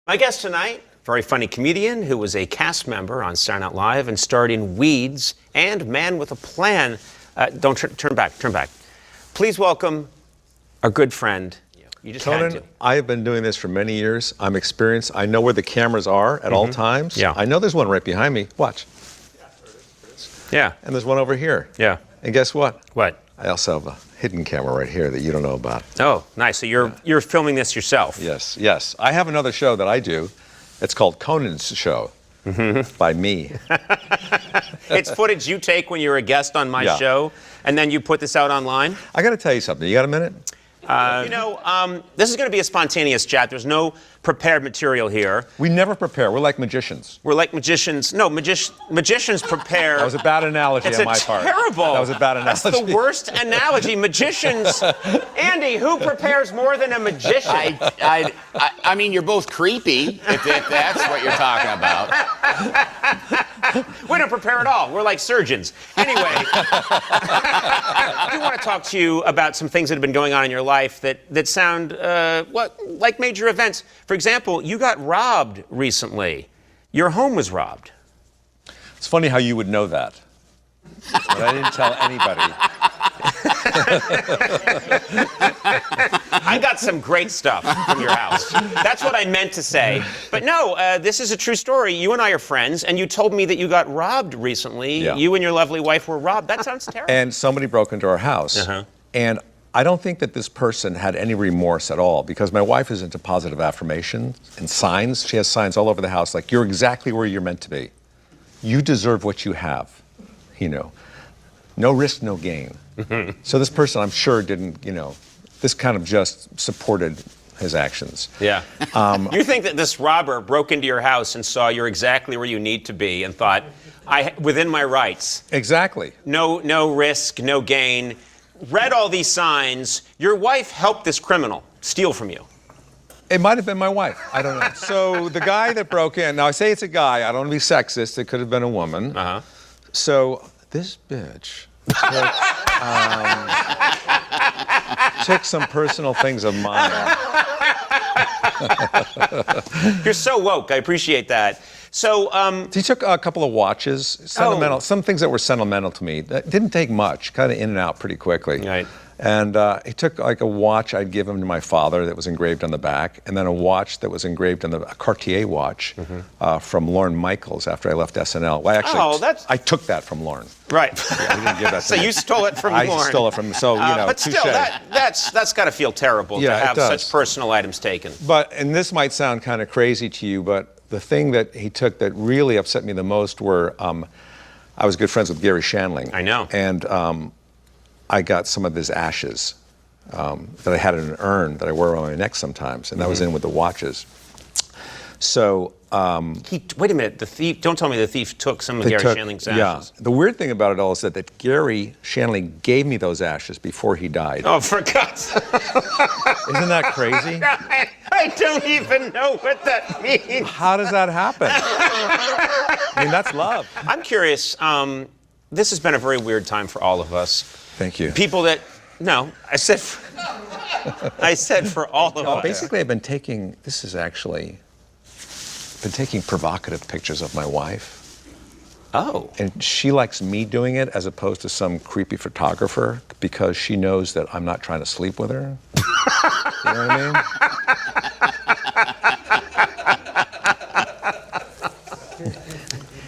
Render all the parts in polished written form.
My guest tonight, very funny comedian who was a cast member on Saturday Night Live and starred in Weeds and Man with a Plan. Don't turn back. Please welcome our good friend. You just Conan, had to. I have been doing this for many years. I'm experienced. I know where the cameras are at all times. Yeah. I know there's one right behind me. Watch. Yeah. And there's one over here. Yeah. And guess what? What? I also have a hidden camera right here that you don't know about. Oh, nice. So you're filming this yourself. Yes. I have another show that I do. It's called Conan's Show by me. It's footage you take when you're a guest on my Yeah. show, and then you put this out online. I got to tell you something. You got a minute? This is going to be a spontaneous chat. There's no prepared material here. We never prepare. We're like magicians. We're like magicians. No, magicians prepare. That was a bad analogy It's on my part. terrible. That was a bad analogy. That's the worst analogy. Magicians. Andy, who prepares more than a magician? I mean, you're both creepy, if that's what you're talking about. We don't prepare at all. We're like surgeons. Anyway, I do want to talk to you about some things that have been going on in your life that sound like major events. For example, you got robbed recently. Your home was robbed. It's funny how you would know that. But I didn't tell anybody. I got some great stuff from your house. That's what I meant to say. But no, this is a true story. You and I are friends, and you told me that you got robbed recently. Yeah. You and your lovely wife were robbed. That sounds terrible. And somebody broke into our house. Uh-huh. And I don't think that this person had any remorse at all, because my wife is into positive affirmation and signs. She has signs all over the house, like, you're exactly where you're meant to be. You deserve what you have, No risk, no gain. So this person, I'm sure, didn't, this kind of just supported his actions. Yeah. You think that this robber broke into your house and saw you're exactly where you need to be and thought, within my rights. Exactly. No risk, no gain. Read all these signs. Your wife helped this criminal steal from you. It might have been my wife. I don't know. So the guy that broke in, now I say it's a guy, I don't want to be sexist, it could have been a woman. Uh-huh. So this bitch took some personal things of mine. You're so woke. I appreciate that. So, He took a couple of watches, sentimental, some things that were sentimental to me. That didn't take much, kind of in and out pretty quickly. Right. And he took like a watch I'd given to my father that was engraved on the back, and then a watch that was engraved on a Cartier watch from Lorne Michaels after I left SNL. Well, actually, I took that from Lorne. right. Yeah, he didn't give that to So me. you stole it from I Lorne. stole it from, so, But still, touche. that's got to feel terrible Yeah, to it have does. such personal items taken. And this might sound kind of crazy to you, but the thing that he took that really upset me the most were, I was good friends with Gary Shandling. I know. And I got some of his ashes that I had in an urn that I wear around my neck sometimes, and that was in with the watches. So Wait a minute. The thief. Don't tell me the thief took some of Gary Shandling's ashes. Yeah. The weird thing about it all is that Gary Shandling gave me those ashes before he died. Oh, for God's sake. Isn't that crazy? I don't even know what that means. How does that happen? I mean, that's love. I'm curious. This has been a very weird time for all of us. Thank you. People that. No, I said for all of us. Basically, I've been taking provocative pictures of my wife. Oh. And she likes me doing it as opposed to some creepy photographer because she knows that I'm not trying to sleep with her. You know what I mean?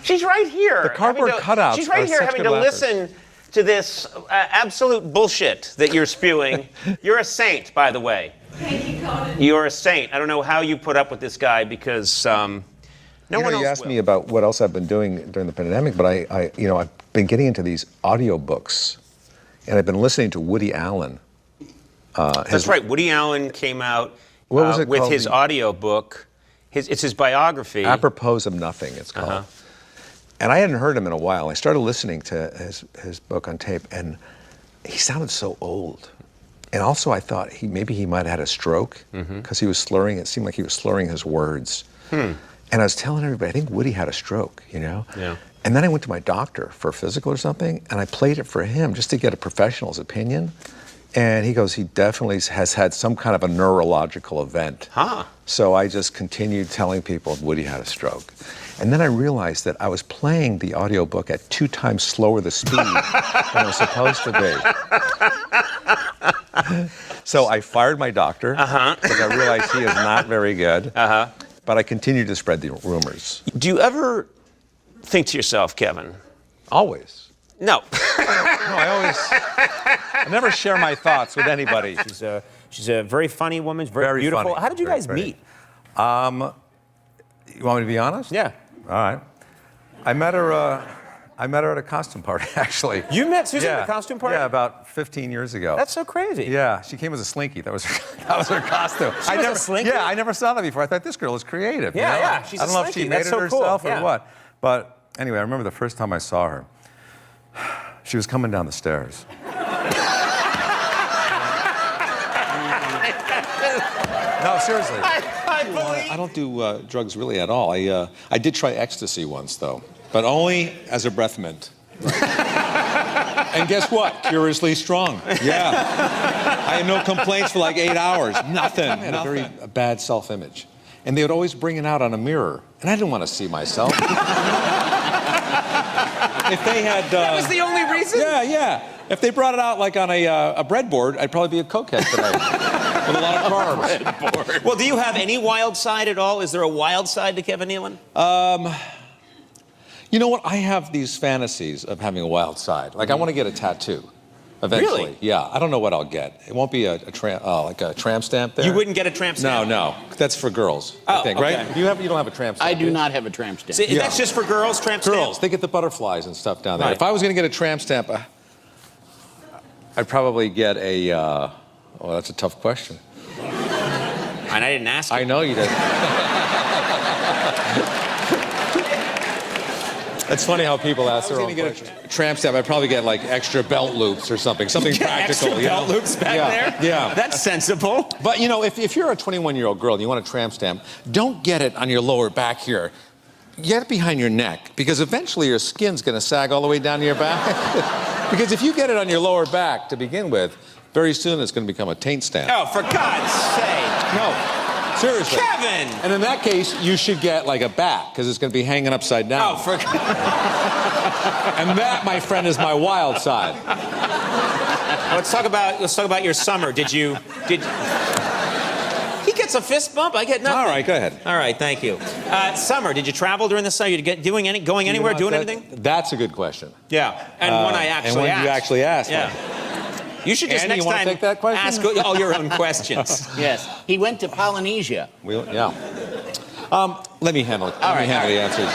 She's right here. The cardboard cutouts She's right are here such having good to laughers. listen to this absolute bullshit that you're spewing. You're a saint, by the way. Thank you, Conan. You're a saint. I don't know how you put up with this guy because no one else You asked will. me about what else I've been doing during the pandemic, but I've been getting into these audiobooks, and I've been listening to Woody Allen. That's right. Woody Allen came out What was it with called? his audio book. It's his biography. Apropos of Nothing, it's called. And I hadn't heard him in a while. I started listening to his book on tape, and he sounded so old. And also I thought maybe he might have had a stroke because he was slurring. It seemed like he was slurring his words. And I was telling everybody, I think Woody had a stroke, Yeah. And then I went to my doctor for a physical or something, and I played it for him just to get a professional's opinion. And he goes, he definitely has had some kind of a neurological event. Huh. So I just continued telling people Woody had a stroke. And then I realized that I was playing the audiobook at 2 times slower the speed than it was supposed to be. So I fired my doctor because I realized he is not very good. But I continued to spread the rumors. Do you ever think to yourself, Kevin? Always. No. No, I never share my thoughts with anybody. She's a very funny woman, very beautiful. Funny. How did you guys meet? You want me to be honest? Yeah. All right. I met her at a costume party, actually. You met Susan at a costume party? Yeah, about 15 years ago. That's so crazy. Yeah, she came as a slinky. That was her costume. She was a slinky? Yeah, I never saw that before. I thought this girl is creative. Yeah, you know? yeah, she's I don't a know if she slinky. made That's it so cool. herself Yeah. or what. But anyway, I remember the first time I saw her. She was coming down the stairs. No, seriously. I don't do drugs really at all. I did try ecstasy once, though, but only as a breath mint. And guess what? Curiously strong. Yeah. I had no complaints for like 8 hours. Nothing. I had a very bad self-image. And they would always bring it out on a mirror. And I didn't want to see myself. If they had... That was the only reason? Yeah. If they brought it out like on a breadboard, I'd probably be a cokehead today. With a lot of carbs. Well, do you have any wild side at all? Is there a wild side to Kevin Nealon? You know what? I have these fantasies of having a wild side. Like, I want to get a tattoo. Eventually. Really? Yeah. I don't know what I'll get. It won't be like a tramp stamp there. You wouldn't get a tramp stamp? No. That's for girls, I think, okay. right? You don't have a tramp stamp. I do not have a tramp stamp. See, that's just for girls, tramp stamp? Girls, they get the butterflies and stuff down there. Right. If I was going to get a tramp stamp, I'd probably get a... oh, that's a tough question. And I didn't ask you. I know you didn't. It's funny how people ask their own questions. A tramp stamp, I'd probably get like extra belt loops or something practical. Extra belt loops back there? Yeah. That's sensible. But you know, if you're a 21-year-old girl and you want a tramp stamp, don't get it on your lower back here. Get it behind your neck, because eventually your skin's going to sag all the way down to your back. Because if you get it on your lower back to begin with, very soon it's going to become a taint stamp. Oh, for God's sake. No. Seriously. Kevin! And in that case, you should get like a bat, because it's going to be hanging upside down. Oh, for And that, my friend, is my wild side. Let's talk about your summer. Did he gets a fist bump? I get nothing. All right, go ahead. All right, thank you. Summer, did you travel during the summer? You going anywhere, doing anything? That's a good question. Yeah, and one I actually and one asked. you actually asked. Yeah. You should just Andy, next you wanna time take that question? ask all your own questions. Yes. He went to Polynesia. Yeah. Let me handle it. Let me handle the answers.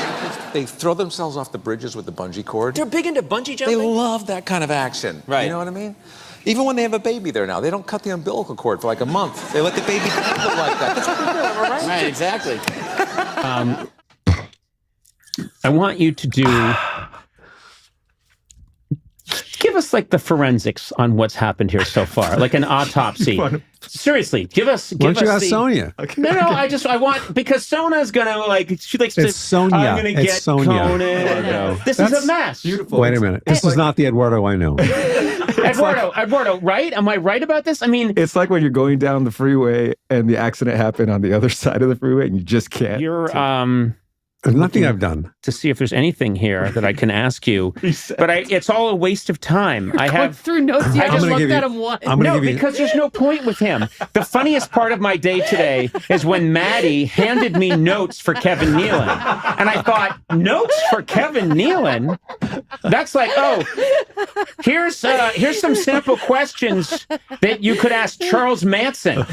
They throw themselves off the bridges with the bungee cord. They're big into bungee They jumping? love that kind of action. Right. You know what I mean? Even when they have a baby there now, they don't cut the umbilical cord for like a month. They let the baby dangle like that. That's what they do, am I right? Right, exactly. I want you to do... Give us like the forensics on what's happened here so far, like an autopsy. Seriously, give us. Why don't you ask Sonia? Okay. No, I want, because Sona's gonna she likes to. It's Sonia. I'm gonna It's get Sonia. Conan. This is That's a mess. Beautiful. Wait a minute. This is not the Eduardo I know. Eduardo, right? Am I right about this? I mean, it's like when you're going down the freeway and the accident happened on the other side of the freeway and you just can't. you're There's nothing I've done. to see if there's anything here that I can ask you, but it's all a waste of time. I have through notes. You I just just looked at him once. No, because there's no point with him. The funniest part of my day today is when Maddie handed me notes for Kevin Nealon. And I thought, notes for Kevin Nealon? That's like, oh, here's some sample questions that you could ask Charles Manson.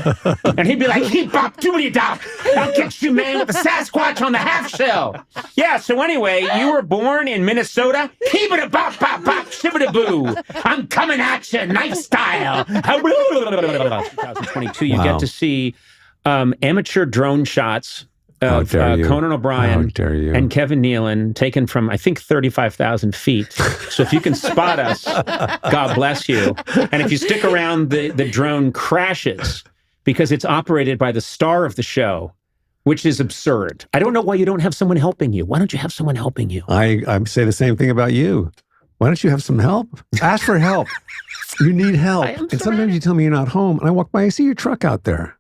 And he'd be like, "He bop doody dop. I'll get you, man, with the Sasquatch on the half shell." Yeah, so anyway, you were born in Minnesota. Keep-a bop bop bop shibbity boo. I'm coming at you, knife style. 2022, you get to see amateur drone shots of Conan O'Brien and Kevin Nealon taken from, I think, 35,000 feet. So if you can spot us, God bless you. And if you stick around, the drone crashes because it's operated by the star of the show, which is absurd. I don't know why you don't have someone helping you. Why don't you have someone helping you? I say the same thing about you. Why don't you have some help? Ask for help. You need help. And sometimes you tell me you're not home, and I walk by, I see your truck out there.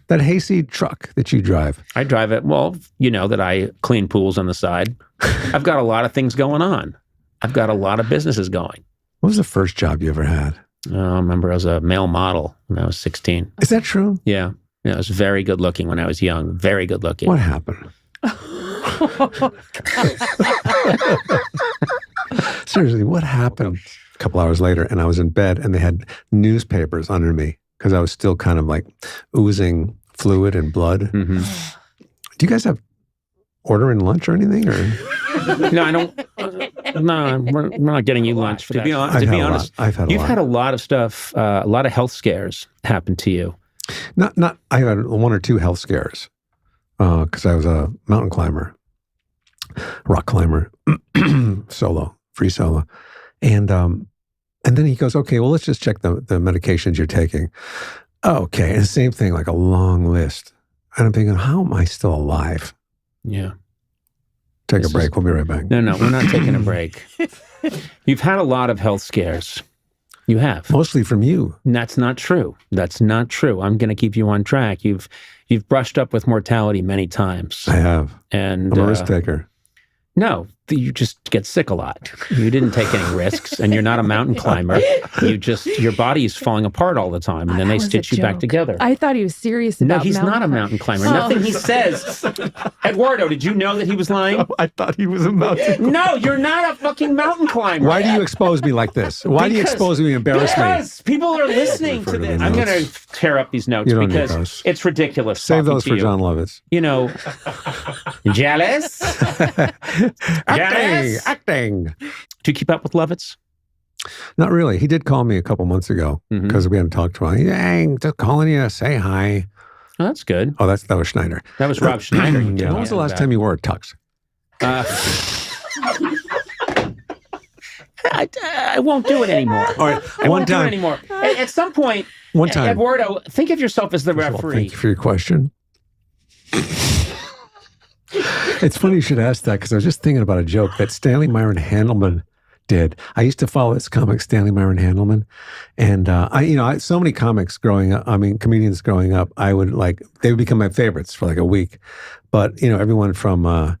That hayseed truck that you drive. I drive it. Well, you know that I clean pools on the side. I've got a lot of things going on. I've got a lot of businesses going. What was the first job you ever had? I remember I was a male model when I was 16. Is that true? Yeah. I was very good looking when I was young. Very good looking. What happened? Seriously, what happened? A couple hours later, and I was in bed, and they had newspapers under me because I was still kind of like oozing fluid and blood. Mm-hmm. Do you guys have ordering lunch or anything? Or No, I don't. No, we're not getting you lunch. To be honest, I've had a you've lot. had a lot of stuff, a lot of health scares happen to you. Not. I had one or two health scares because I was a mountain climber, rock climber, free solo, and then he goes, okay, well, let's just check the medications you're taking. Okay, and same thing, like a long list, and I'm thinking, how am I still alive? Yeah. Take a break. We'll be right back. No, we're not taking a break. You've had a lot of health scares. You have. Mostly from you. And that's not true. That's not true. I'm going to keep you on track. You've brushed up with mortality many times. I have. And I'm a risk taker. No, you just get sick a lot. You didn't take any risks, and you're not a mountain climber. Your body is falling apart all the time, and then they stitch you back together. I thought he was serious No, about he's not a mountain climber. Nothing he says. Eduardo, did you know that he was lying? I thought he was a mountain climber. No, you're not a fucking mountain climber. Why do you expose me like this? Why do you expose me and embarrass me? Because people are listening to this. I'm going to tear up these notes You don't need because those. it's ridiculous. Save talking those to for you. John Lovitz. You know, jealous? Jealous? Acting. Do you keep up with Lovitz? Not really. He did call me a couple months ago because we hadn't talked to him. Dang, just calling you to say hi. Oh, that's good. Oh, that was Schneider. That was Rob Schneider. When was the last time you wore a tux? I won't do it anymore. All right, I one won't do it time. anymore. At some point, One time. Eduardo, think of yourself as the Well, referee. thank you for your question. It's funny you should ask that because I was just thinking about a joke that Stanley Myron Handelman did. I used to follow this comic, Stanley Myron Handelman, and so many comics growing up. I mean, comedians growing up. They would become my favorites for like a week. But everyone from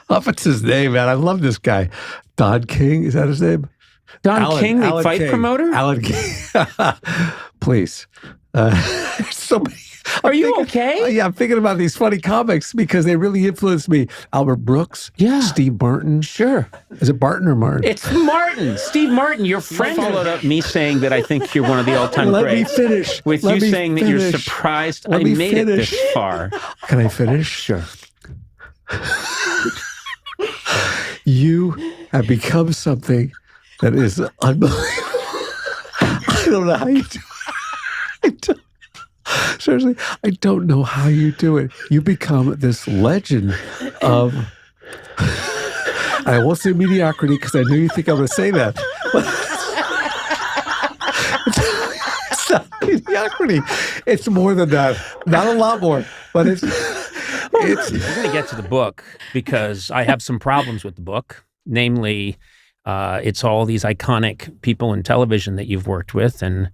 what's his name, man? I love this guy. Don King, is that his name? Don King, the fight King. promoter? Alan King. Please. So many. Are you okay? Yeah, I'm thinking about these funny comics because they really influenced me. Albert Brooks. Yeah. Steve Martin. Sure. Is it Barton or Martin? It's Martin. Steve Martin, your friend followed up me saying that I think you're one of the all-time Let greats. me finish. With Let you me saying that you're finish. surprised Let I me made it finish. this far. Can I finish? Sure. You have become something that is unbelievable. I don't know how you do it. Seriously, I don't know how you do it. You become this legend of, I won't say mediocrity because I knew you think I'm going to say that. It's not mediocrity. It's more than that. Not a lot more, but it's. We're going to get to the book because I have some problems with the book. Namely, it's all these iconic people in television that you've worked with. And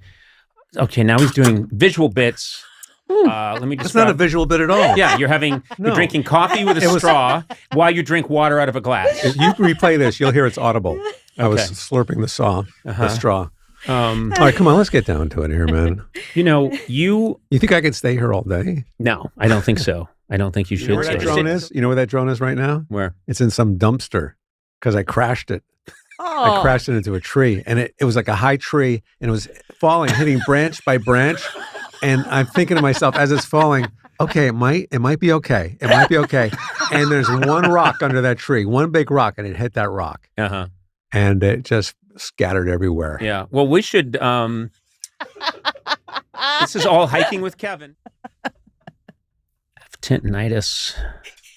okay, now he's doing visual bits. Let me It's describe. not a visual bit at all. Yeah, you're drinking coffee with a straw while you drink water out of a glass. If you replay this, you'll hear it's audible. I was Okay. slurping the straw. All All right, come on, let's get down to it here, man. You think I could stay here all day? No, I don't think so. I don't think you should. You know where that stay. drone is? You know where that drone is right now? Where? It's in some dumpster because I crashed it. I crashed it into a tree, and it was like a high tree, and it was falling, hitting branch by branch. And I'm thinking to myself as it's falling, okay, it might be okay. It might be okay. And there's one rock under that tree, one big rock, and it hit that rock. Uh-huh. And it just scattered everywhere. Yeah. Well, we should. This is all hiking with Kevin. I have tinnitus.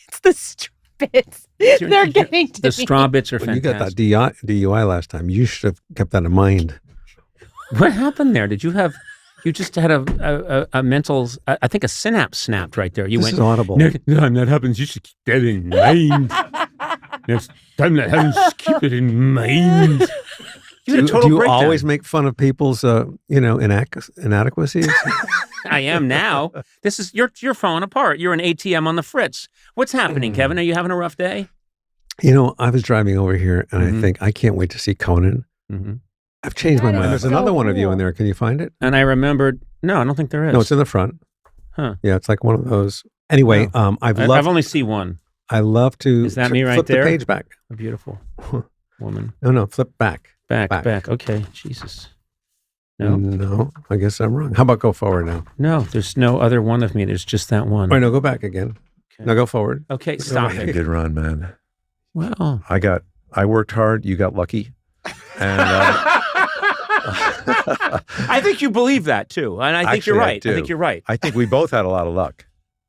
It's the spits. They're getting to The me. straw bits are When you fantastic. got that DUI last time, you should have kept that in mind. What happened there? Did you have? You just had a mental. I think a synapse snapped right there. You This went. is audible. Next time that happens, you should keep that in mind. Next time, let's keep it in mind. You had a total do you breakdown. always make fun of people's, inadequacies? I am now. This is you're falling apart. You're an ATM on the fritz. What's happening, Kevin? Are you having a rough day? I was driving over here, and I think I can't wait to see Conan. I've changed my That mind. is There's so another one of you cool. in there. Can you find it? And I remembered. No, I don't think there is. No, it's in the front. Huh. Yeah, it's like one of those. Anyway, I've only seen one. I love to. Is that me right flip there? the page back. A beautiful woman. No, flip back. Back. Okay, Jesus. No, No, I guess I'm wrong. How about go forward now? no. There's no other one of me. There's just that one. All right, no, go back again. Okay. Now go forward. Okay, stop it. Good run, man. Well, I worked hard. You got lucky. And I think you believe that too, and I think you're Actually, I right. I do. think you're right. I think we both had a lot of luck.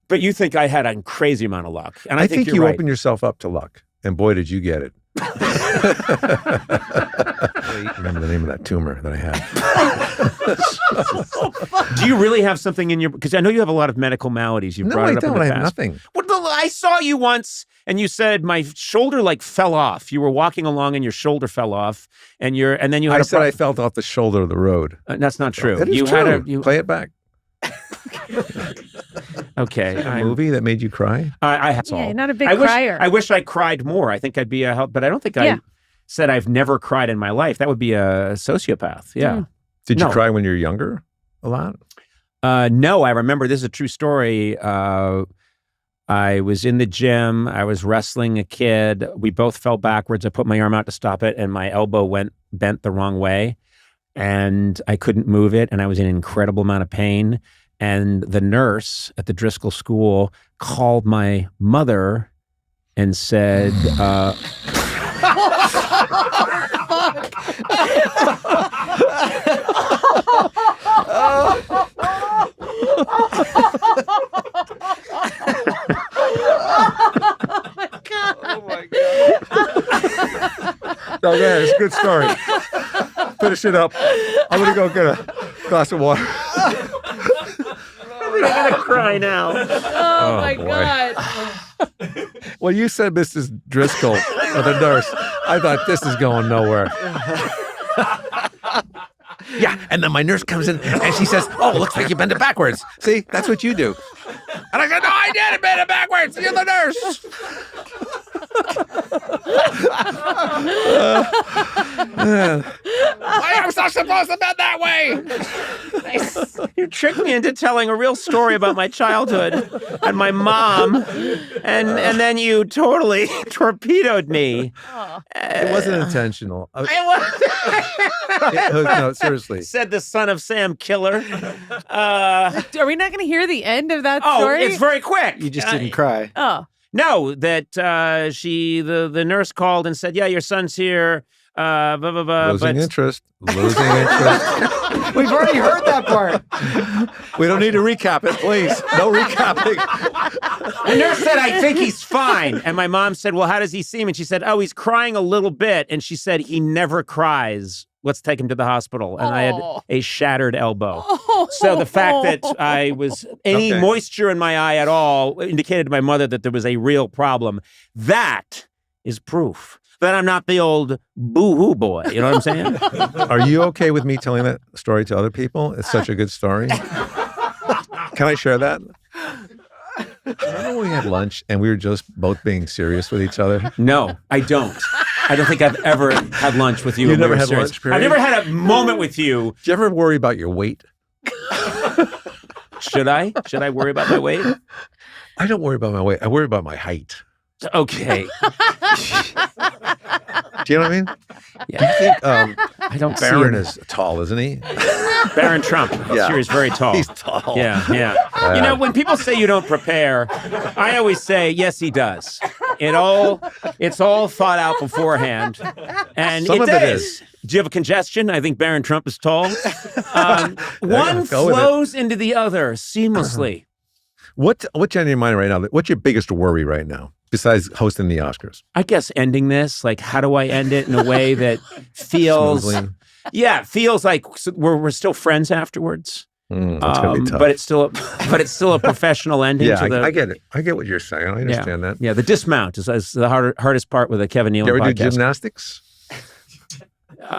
But you think I had a crazy amount of luck, and I think you're you right. opened yourself up to luck. And boy, did you get it. Remember the name of that tumor that I had. Do you really have something in your? Because I know you have a lot of medical maladies. You've No, brought I it up in don't. the I past. have nothing. I saw you once, and you said my shoulder fell off. You were walking along, and your shoulder fell off, and then you had. I said I felt off the shoulder of the road. That's not true. It is you true. had Play it back. Okay. A movie that made you cry? That's Yeah, all. you're not a big I crier. I wish I cried more. I think I'd be a help, but I don't think I said I've never cried in my life. That would be a sociopath. Yeah. Did you No. cry when you were younger a lot? No, I remember. This is a true story. I was in the gym. I was wrestling a kid. We both fell backwards. I put my arm out to stop it, and my elbow bent the wrong way, and I couldn't move it, and I was in an incredible amount of pain. And the nurse at the Driscoll School called my mother and said, Oh, yeah, it's a good story. Finish it up. I'm going to go get a glass of water. I'm going to cry now. Oh, my boy. God. When you said Mrs. Driscoll, or the nurse, I thought this is going nowhere. Yeah, and then my nurse comes in and she says, "Oh, looks like you bent it backwards." See, that's what you do. And I said, "No, I didn't bend it backwards. You're the nurse." My arm's not supposed to bend that way. You tricked me into telling a real story about my childhood and my mom, and then you totally torpedoed me. It wasn't intentional. It was No, seriously. said the son of Sam Killer. Are we not going to hear the end of that Oh, story? it's very quick. You just didn't cry. Oh. No, that the nurse called and said, "Yeah, your son's here." Blah blah blah. Losing but interest. Losing interest. We've already heard that part. We don't need to recap it, please. No recapping. the nurse said, "I think he's fine." And my mom said, "Well, how does he seem?" And she said, "Oh, he's crying a little bit." And she said, "He never cries. Let's take him to the hospital." And I had a shattered elbow. So the fact that I was any Okay. moisture in my eye at all indicated to my mother that there was a real problem. That is proof that I'm not the old boo-hoo boy. You know what I'm saying? Are you okay with me telling that story to other people? It's such a good story. Can I share that? Remember when we had lunch and we were just both being serious with each other? No, I don't. I don't think I've ever had lunch with you. You and we never were had serious. lunch, period? I've never had a moment with you. Do you ever worry about your weight? Should I? Should I worry about my weight? I don't worry about my weight. I worry about my height. Okay. Do you know what I mean? Yeah. I think I don't see Barron him. is tall, isn't he? Barron Trump. Yeah. Sure, he's very tall. He's tall. Yeah. You know, when people say you don't prepare, I always say, yes, he does. It's all thought out beforehand. And Some of it is. Do you have a congestion? I think Barron Trump is tall. One go with it. flows into the other seamlessly. What's on your mind right now? What's your biggest worry right now, besides hosting the Oscars? I guess ending this, like, how do I end it in a way that feels, Smoothly. yeah, it feels like we're still friends afterwards. That's gonna be tough. but it's still a professional ending. Yeah, to the, I get it. I get what you're saying. I understand that. Yeah, the dismount is the hardest part with a Kevin Nealon You ever podcast. do gymnastics?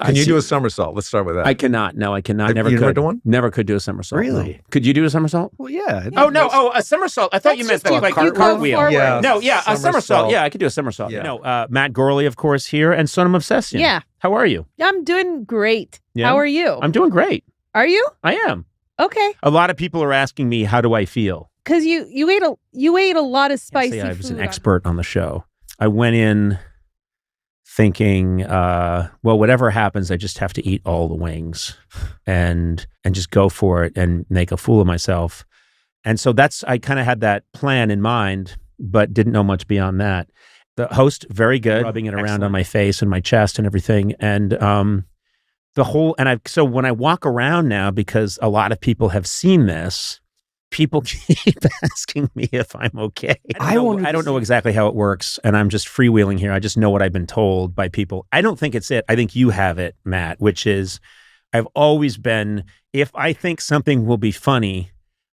Can you do a somersault? Let's start with that. I cannot. No, I cannot. Never you could. never done one? Never could do a somersault. Really? No. Could you do a somersault? Well, yeah. Oh no! Oh, a somersault. I thought you meant just like you go cartwheel. forward. Yeah. No, yeah, a somersault. Yeah, I could do a somersault. Yeah. No, Matt Gorley, of course, here, and Sonam Obsession. Yeah. How are you? I'm doing great. Yeah? How are you? I'm doing great. Are you? I am. Okay. A lot of people are asking me, how do I feel? Because you ate a lot of spicy I was an food. expert on the show. I went in thinking, well, whatever happens, I just have to eat all the wings and just go for it and make a fool of myself. And so I kind of had that plan in mind, but didn't know much beyond that. The host, very good, rubbing it around on my face and my chest and everything. And so when I walk around now, because a lot of people have seen this, people keep asking me if I'm okay. I don't know exactly how it works, and I'm just freewheeling here. I just know what I've been told by people. I don't think it's it. I think you have it, Matt, which is I've always been, if I think something will be funny,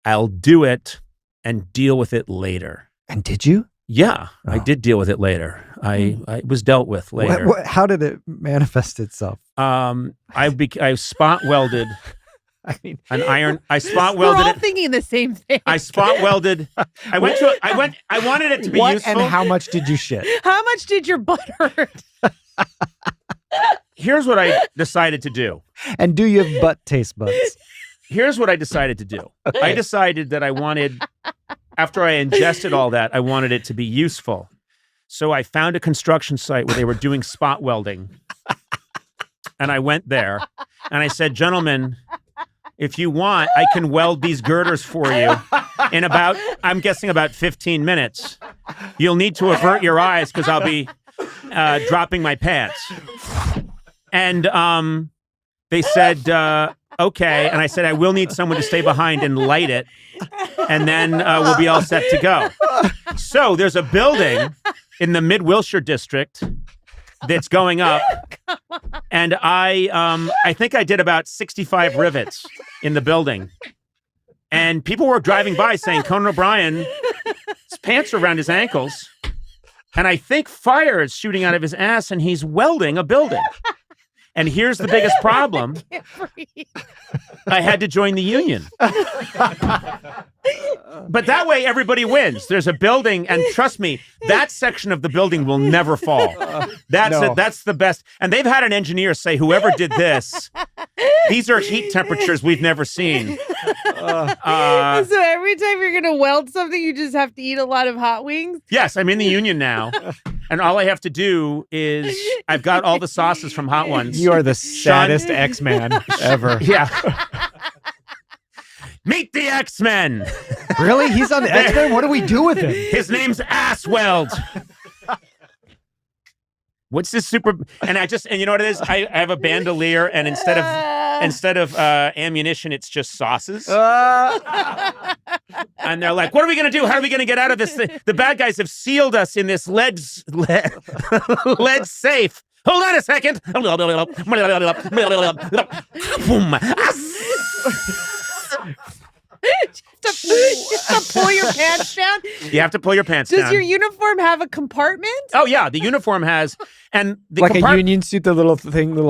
I'll do it and deal with it later. And did you? Yeah, I did deal with it later. I was dealt with later. How did it manifest itself? I spot welded. I mean, an iron. I spot We're welded all it. thinking the same thing. I spot welded. I wanted it to be what useful. and how much did you shit? How much did your butt hurt? Here's what I decided to do. And do you have butt taste buds? Here's what I decided to do. I decided that I wanted, after I ingested all that, I wanted it to be useful. So I found a construction site where they were doing spot welding. And I went there and I said, gentlemen, if you want, I can weld these girders for you in I'm guessing about 15 minutes. You'll need to avert your eyes because I'll be dropping my pants. And they said, okay. And I said, I will need someone to stay behind and light it. And then we'll be all set to go. So there's a building in the Mid-Wilshire district that's going up. And I think I did about 65 rivets in the building. And people were driving by saying, Conan O'Brien, his pants are around his ankles. And I think fire is shooting out of his ass and he's welding a building. And here's the biggest problem. I had to join the union. But that way everybody wins. There's a building, and trust me, that section of the building will never fall. That's the best. And they've had an engineer say, whoever did this, these are heat temperatures we've never seen. So every time you're going to weld something, you just have to eat a lot of hot wings? Yes, I'm in the union now. And all I have to do is I've got all the sauces from Hot Ones. You are the saddest X-Man ever. Yeah. Meet the X-Men. Really? He's on the X-Men? What do we do with him? His name's Assweld. What's this super? And you know what it is? I have a bandolier, and instead of ammunition, it's just sauces. And they're like, "What are we gonna do? How are we gonna get out of this? The bad guys have sealed us in this lead safe. Hold on a second." Just to pull your pants down? You have to pull your pants down. Does your uniform have a compartment? Oh yeah, the uniform has, and the like a union suit, the little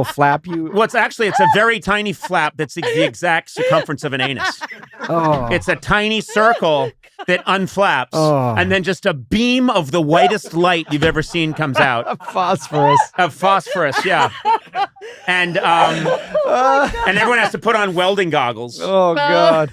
flap you. Well, it's a very tiny flap that's the exact circumference of an anus. Oh. It's a tiny circle that unflaps, and then just a beam of the whitest light you've ever seen comes out. Of phosphorus, yeah. And and everyone has to put on welding goggles. Oh God.